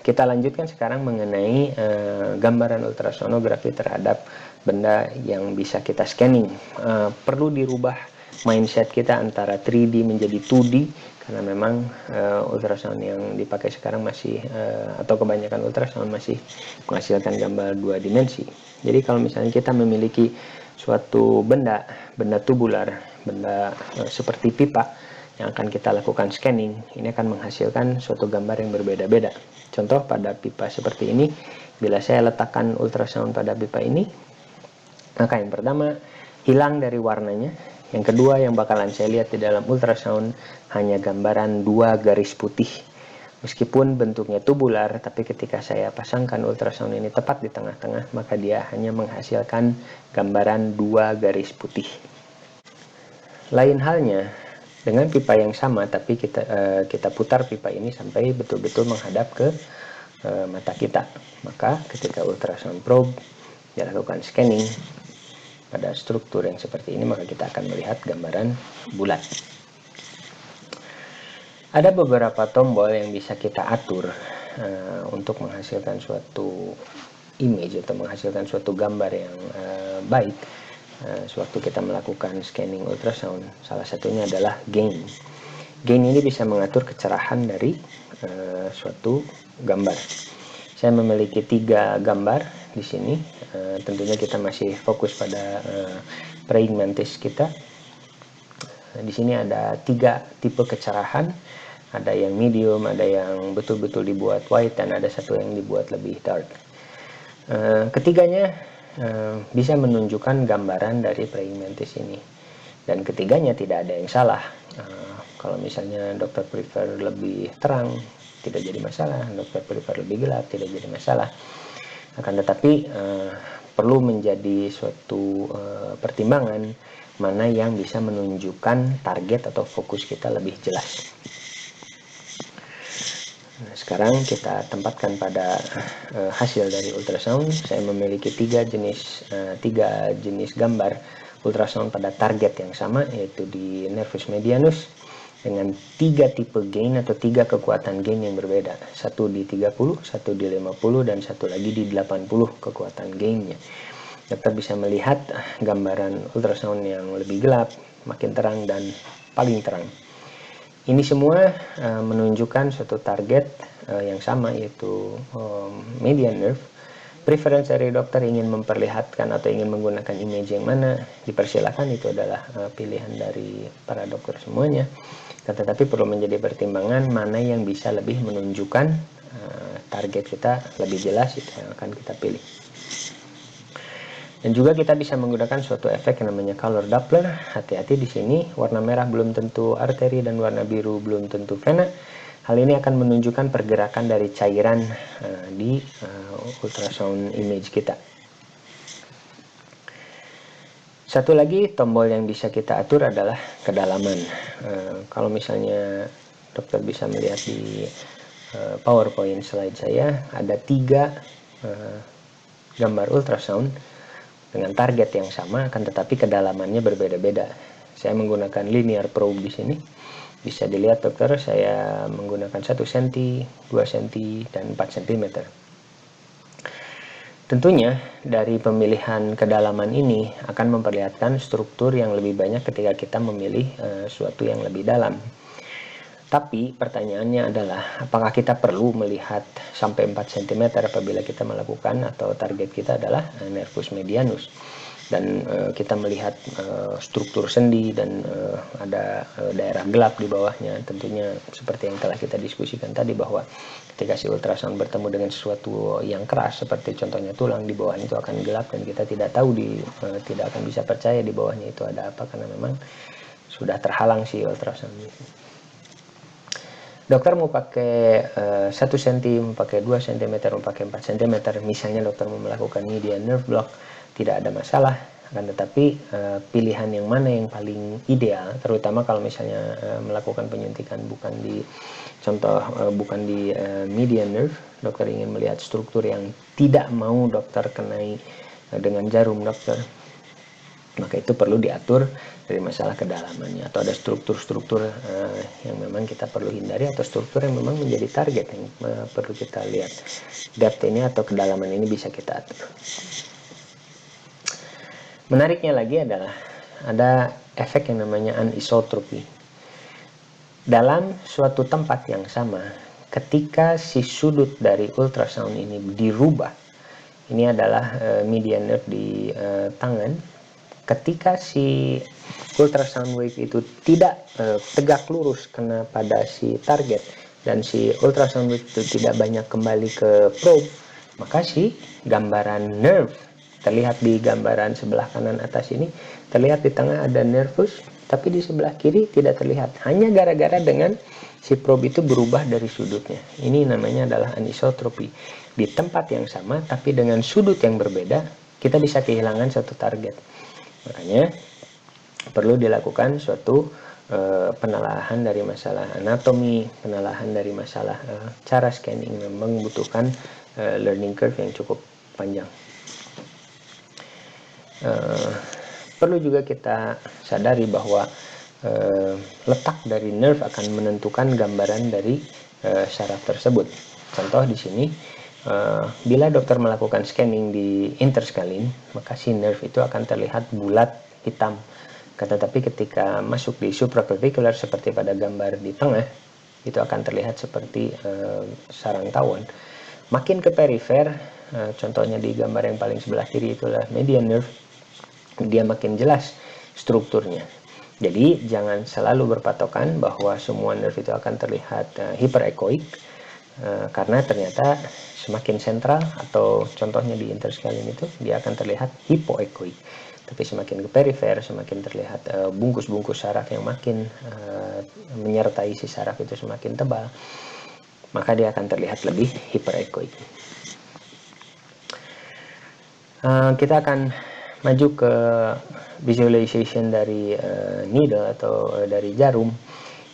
Kita lanjutkan sekarang mengenai gambaran ultrasonografi terhadap benda yang bisa kita scanning. Perlu dirubah mindset kita antara 3D menjadi 2D, karena memang ultrasound yang dipakai sekarang masih atau kebanyakan ultrasound masih menghasilkan gambar 2 dimensi. Jadi kalau misalnya kita memiliki suatu benda tubular, benda seperti pipa yang akan kita lakukan scanning, ini akan menghasilkan suatu gambar yang berbeda-beda. Contoh pada pipa seperti ini, bila saya letakkan ultrasound pada pipa ini, maka yang pertama hilang dari warnanya. Yang kedua yang bakalan saya lihat di dalam ultrasound hanya gambaran 2 garis putih. Meskipun bentuknya tubular, tapi ketika saya pasangkan ultrasound ini tepat di tengah-tengah, maka dia hanya menghasilkan gambaran 2 garis putih. Lain halnya dengan pipa yang sama, tapi kita putar pipa ini sampai betul-betul menghadap ke mata kita. Maka ketika ultrasound probe dilakukan scanning pada struktur yang seperti ini, maka kita akan melihat gambaran bulat. Ada beberapa tombol yang bisa kita atur untuk menghasilkan suatu image atau menghasilkan suatu gambar yang baik sewaktu kita melakukan scanning ultrasound. Salah satunya adalah gain. Gain ini bisa mengatur kecerahan dari suatu gambar. Saya memiliki 3 gambar di sini. Tentunya kita masih fokus pada praying mantis kita. Di sini ada 3 tipe kecerahan. Ada yang medium, ada yang betul-betul dibuat white, dan ada satu yang dibuat lebih dark. Ketiganya bisa menunjukkan gambaran dari praying mantis ini, dan ketiganya tidak ada yang salah. Kalau misalnya dokter prefer lebih terang, tidak jadi masalah. Dokter prefer lebih gelap, tidak jadi masalah. Akan tetapi perlu menjadi suatu pertimbangan mana yang bisa menunjukkan target atau fokus kita lebih jelas. Nah, sekarang kita tempatkan pada hasil dari ultrasound. Saya memiliki 3 jenis gambar ultrasound pada target yang sama, yaitu di nervus medianus, dengan 3 tipe gain atau 3 kekuatan gain yang berbeda. Satu di 30, satu di 50, dan satu lagi di 80 kekuatan gainnya. Dokter bisa melihat gambaran ultrasound yang lebih gelap, makin terang, dan paling terang. Ini semua menunjukkan suatu target yang sama, yaitu median nerve. Preference dari dokter ingin memperlihatkan atau ingin menggunakan image yang mana, dipersilakan, itu adalah pilihan dari para dokter semuanya. Tetapi perlu menjadi pertimbangan mana yang bisa lebih menunjukkan target kita lebih jelas, itu yang akan kita pilih. Dan juga kita bisa menggunakan suatu efek yang namanya color Doppler. Hati-hati di sini, warna merah belum tentu arteri dan warna biru belum tentu vena. Hal ini akan menunjukkan pergerakan dari cairan di ultrasound image kita. Satu lagi tombol yang bisa kita atur adalah kedalaman. Kalau misalnya dokter bisa melihat di PowerPoint slide saya, ada 3 gambar ultrasound dengan target yang sama, akan tetapi kedalamannya berbeda-beda. Saya menggunakan linear probe di sini. Bisa dilihat dokter, saya menggunakan 1 cm, 2 cm, dan 4 cm. Tentunya dari pemilihan kedalaman ini akan memperlihatkan struktur yang lebih banyak ketika kita memilih suatu yang lebih dalam. Tapi pertanyaannya adalah, apakah kita perlu melihat sampai 4 cm apabila kita melakukan atau target kita adalah nervus medianus, dan kita melihat struktur sendi dan ada daerah gelap di bawahnya. Tentunya seperti yang telah kita diskusikan tadi, bahwa ketika si ultrasound bertemu dengan sesuatu yang keras seperti contohnya tulang, di bawahnya itu akan gelap, dan kita tidak tahu tidak akan bisa percaya di bawahnya itu ada apa, karena memang sudah terhalang si ultrasound. Dokter mau pakai 1 cm, mau pakai 2 cm, mau pakai 4 cm, misalnya dokter mau melakukan median nerve block, tidak ada masalah. Akan tetapi pilihan yang mana yang paling ideal, terutama kalau misalnya melakukan penyuntikan bukan di median nerve, dokter ingin melihat struktur yang tidak mau dokter kenai dengan jarum dokter, maka itu perlu diatur dari masalah kedalamannya, atau ada struktur-struktur yang memang kita perlu hindari, atau struktur yang memang menjadi target yang perlu kita lihat. Depth ini atau kedalaman ini bisa kita atur. Menariknya lagi adalah ada efek yang namanya anisotropy. Dalam suatu tempat yang sama, ketika si sudut dari ultrasound ini dirubah, ini adalah median nerve di tangan, ketika si ultrasound wave itu tidak tegak lurus kena pada si target, dan si ultrasound wave itu tidak banyak kembali ke probe, maka si gambaran nerve terlihat di gambaran sebelah kanan atas ini, terlihat di tengah ada nervus, tapi di sebelah kiri tidak terlihat, hanya gara-gara dengan si probe itu berubah dari sudutnya. Ini namanya adalah anisotropy. Di tempat yang sama tapi dengan sudut yang berbeda, kita bisa kehilangan satu target. Makanya perlu dilakukan suatu penelaahan dari masalah anatomi, penelaahan dari masalah cara scanning, memang membutuhkan learning curve yang cukup panjang. Perlu juga kita sadari bahwa letak dari nerve akan menentukan gambaran dari saraf tersebut. Contoh di sini, bila dokter melakukan scanning di interscalene, maka si nerve itu akan terlihat bulat hitam. Tetapi ketika masuk di supraclavicular seperti pada gambar di tengah, itu akan terlihat seperti sarang tawon. Makin ke perifer, contohnya di gambar yang paling sebelah kiri itulah median nerve, dia makin jelas strukturnya. Jadi jangan selalu berpatokan bahwa semua nerve itu akan terlihat hyperechoic, karena ternyata semakin sentral, atau contohnya di interscalene itu, dia akan terlihat hypoechoic. Tapi semakin ke perifer, semakin terlihat bungkus-bungkus saraf yang makin menyertai si saraf itu semakin tebal, maka dia akan terlihat lebih hyperechoic. Kita akan maju ke visualization dari needle atau dari jarum.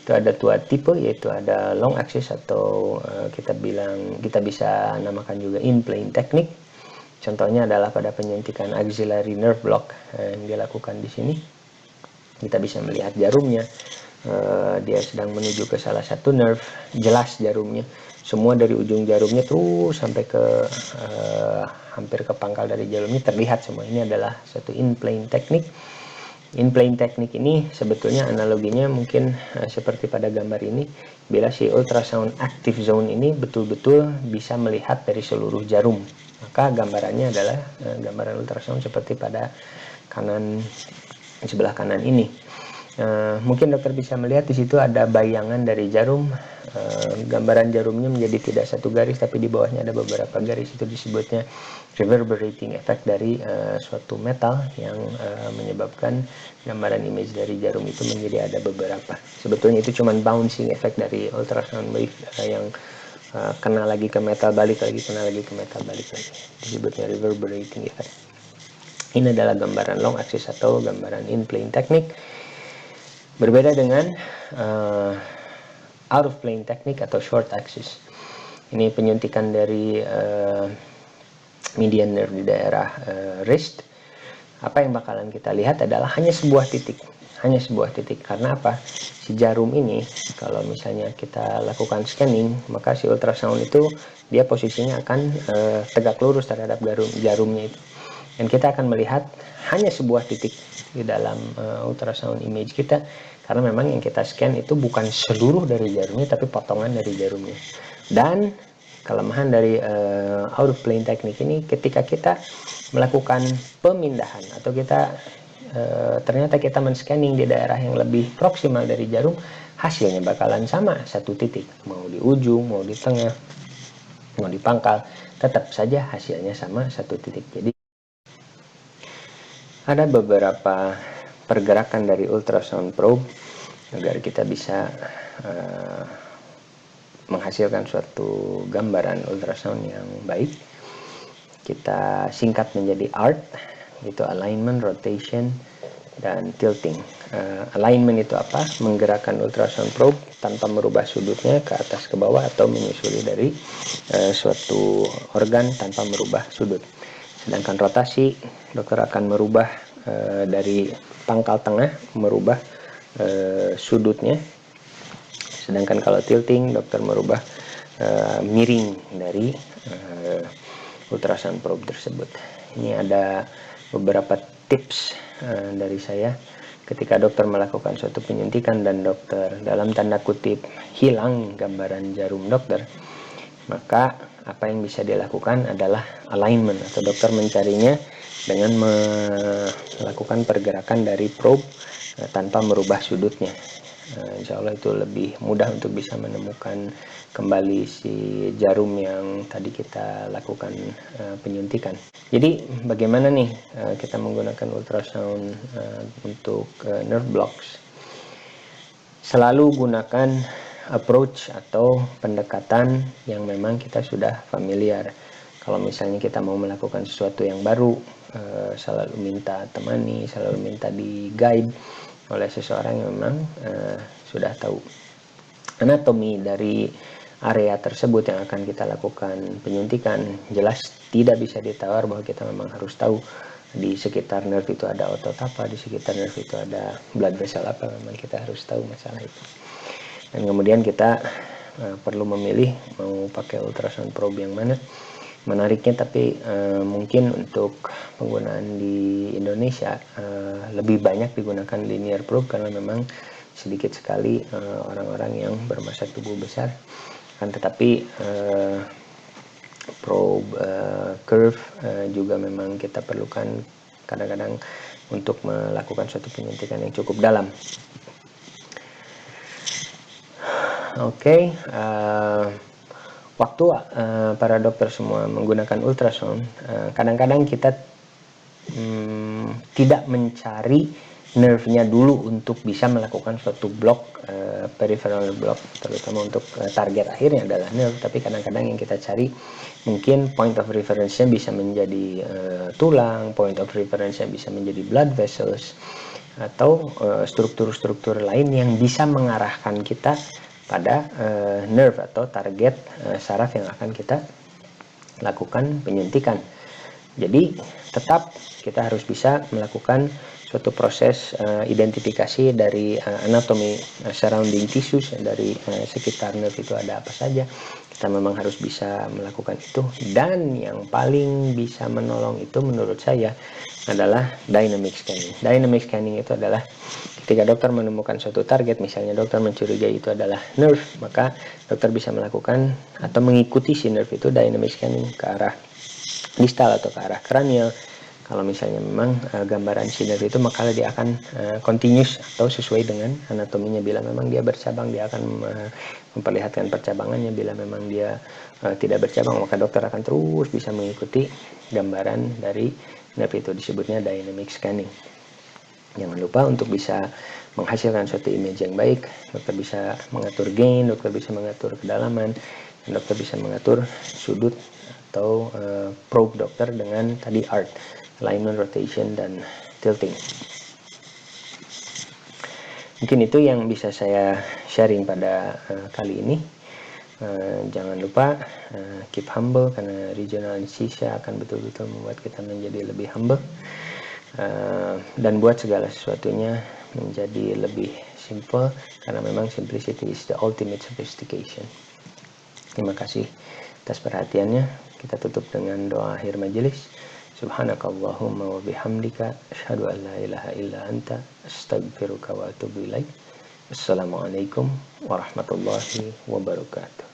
Itu ada dua tipe, yaitu ada long axis atau kita bisa namakan juga in plane technique. Contohnya adalah pada penyuntikan axillary nerve block yang dilakukan di sini. Kita bisa melihat jarumnya, dia sedang menuju ke salah satu nerve, jelas jarumnya. Semua dari ujung jarumnya tuh sampai ke hampir ke pangkal dari jarumnya terlihat semua. Ini adalah satu in plane technique. In plane technique ini sebetulnya analoginya mungkin seperti pada gambar ini, bila si ultrasound active zone ini betul-betul bisa melihat dari seluruh jarum, maka gambarannya adalah gambaran ultrasound seperti pada sebelah kanan ini. Mungkin dokter bisa melihat di situ ada bayangan dari jarum. Gambaran jarumnya menjadi tidak satu garis, tapi di bawahnya ada beberapa garis. Itu disebutnya reverberating effect dari suatu metal yang menyebabkan gambaran image dari jarum itu menjadi ada beberapa. Sebetulnya itu cuma bouncing effect dari ultrasound wave yang kena lagi ke metal, balik lagi, kena lagi ke metal, balik lagi. Disebutnya reverberating effect. Ini adalah gambaran long axis atau gambaran in plane technique. Berbeda dengan out of plane technique atau short axis. Ini penyuntikan dari median nerve di daerah wrist. Apa yang bakalan kita lihat adalah hanya sebuah titik. Karena apa? Si jarum ini, kalau misalnya kita lakukan scanning, maka si ultrasound itu dia posisinya akan tegak lurus terhadap jarumnya itu. Dan kita akan melihat hanya sebuah titik di dalam ultrasound image kita, karena memang yang kita scan itu bukan seluruh dari jarumnya, tapi potongan dari jarumnya. Dan kelemahan dari out of plane technique ini, ketika kita melakukan pemindahan atau kita ternyata kita men-scanning di daerah yang lebih proksimal dari jarum, hasilnya bakalan sama, satu titik. Mau di ujung, mau di tengah, mau di pangkal, tetap saja hasilnya sama, satu titik. Jadi ada beberapa pergerakan dari ultrasound probe agar kita bisa menghasilkan suatu gambaran ultrasound yang baik. Kita singkat menjadi ART, itu alignment, rotation, dan tilting. Alignment itu apa? Menggerakkan ultrasound probe tanpa merubah sudutnya ke atas ke bawah atau menyusuri dari suatu organ tanpa merubah sudut. Sedangkan rotasi, dokter akan merubah dari pangkal tengah merubah sudutnya, sedangkan kalau tilting dokter merubah miring dari ultrasound probe tersebut. Ini ada beberapa tips dari saya ketika dokter melakukan suatu penyuntikan dan dokter dalam tanda kutip hilang gambaran jarum dokter, maka apa yang bisa dilakukan adalah alignment, atau dokter mencarinya dengan melakukan pergerakan dari probe tanpa merubah sudutnya. Insya Allah itu lebih mudah untuk bisa menemukan kembali si jarum yang tadi kita lakukan penyuntikan. Jadi bagaimana nih kita menggunakan ultrasound untuk nerve blocks? Selalu gunakan approach atau pendekatan yang memang kita sudah familiar. Kalau misalnya kita mau melakukan sesuatu yang baru, selalu minta temani, selalu minta di guide oleh seseorang yang memang sudah tahu anatomi dari area tersebut yang akan kita lakukan penyuntikan. Jelas tidak bisa ditawar bahwa kita memang harus tahu di sekitar nerve itu ada otot apa, di sekitar nerve itu ada blood vessel apa. Memang kita harus tahu masalah itu. Dan kemudian kita perlu memilih mau pakai ultrasound probe yang mana. Menariknya tapi mungkin untuk penggunaan di Indonesia lebih banyak digunakan linear probe, karena memang sedikit sekali orang-orang yang bermassa tubuh besar. Tetapi probe curve juga memang kita perlukan kadang-kadang untuk melakukan suatu penyuntikan yang cukup dalam. Oke, waktu para dokter semua menggunakan ultrasound, kadang-kadang kita tidak mencari nerve-nya dulu untuk bisa melakukan suatu blok, peripheral block, terutama untuk target akhirnya adalah nerve. Tapi kadang-kadang yang kita cari mungkin point of reference-nya bisa menjadi tulang, point of reference-nya bisa menjadi blood vessels, atau struktur-struktur lain yang bisa mengarahkan kita pada nerve atau target saraf yang akan kita lakukan penyuntikan. Jadi tetap kita harus bisa melakukan suatu proses identifikasi dari anatomi surrounding tissues, dari sekitar nerve itu ada apa saja. Kita memang harus bisa melakukan itu, dan yang paling bisa menolong itu menurut saya adalah dynamic scanning. Dynamic scanning itu adalah ketika dokter menemukan suatu target, misalnya dokter mencurigai itu adalah nerve, maka dokter bisa melakukan atau mengikuti si nerve itu dynamic scanning ke arah distal atau ke arah kranial. Kalau misalnya memang gambaran si nerve itu, maka dia akan continuous atau sesuai dengan anatominya. Bila memang dia bercabang, dia akan memperlihatkan percabangannya. Bila memang dia tidak bercabang, maka dokter akan terus bisa mengikuti gambaran dari nerve itu. Disebutnya dynamic scanning. Jangan lupa untuk bisa menghasilkan suatu image yang baik, dokter bisa mengatur gain, dokter bisa mengatur kedalaman, dan dokter bisa mengatur sudut atau probe dokter dengan tadi art, alignment, rotation, dan tilting. Mungkin itu yang bisa saya sharing pada kali ini. Jangan lupa keep humble, karena regional anesthesia akan betul-betul membuat kita menjadi lebih humble, dan buat segala sesuatunya menjadi lebih simple, karena memang simplicity is the ultimate sophistication. Terima kasih atas perhatiannya. Kita tutup dengan doa akhir majelis. Subhanakallahumma wa bihamdika asyhadu an la ilaha illa anta astaghfiruka wa atubu ilaik. Assalamualaikum warahmatullahi wabarakatuh.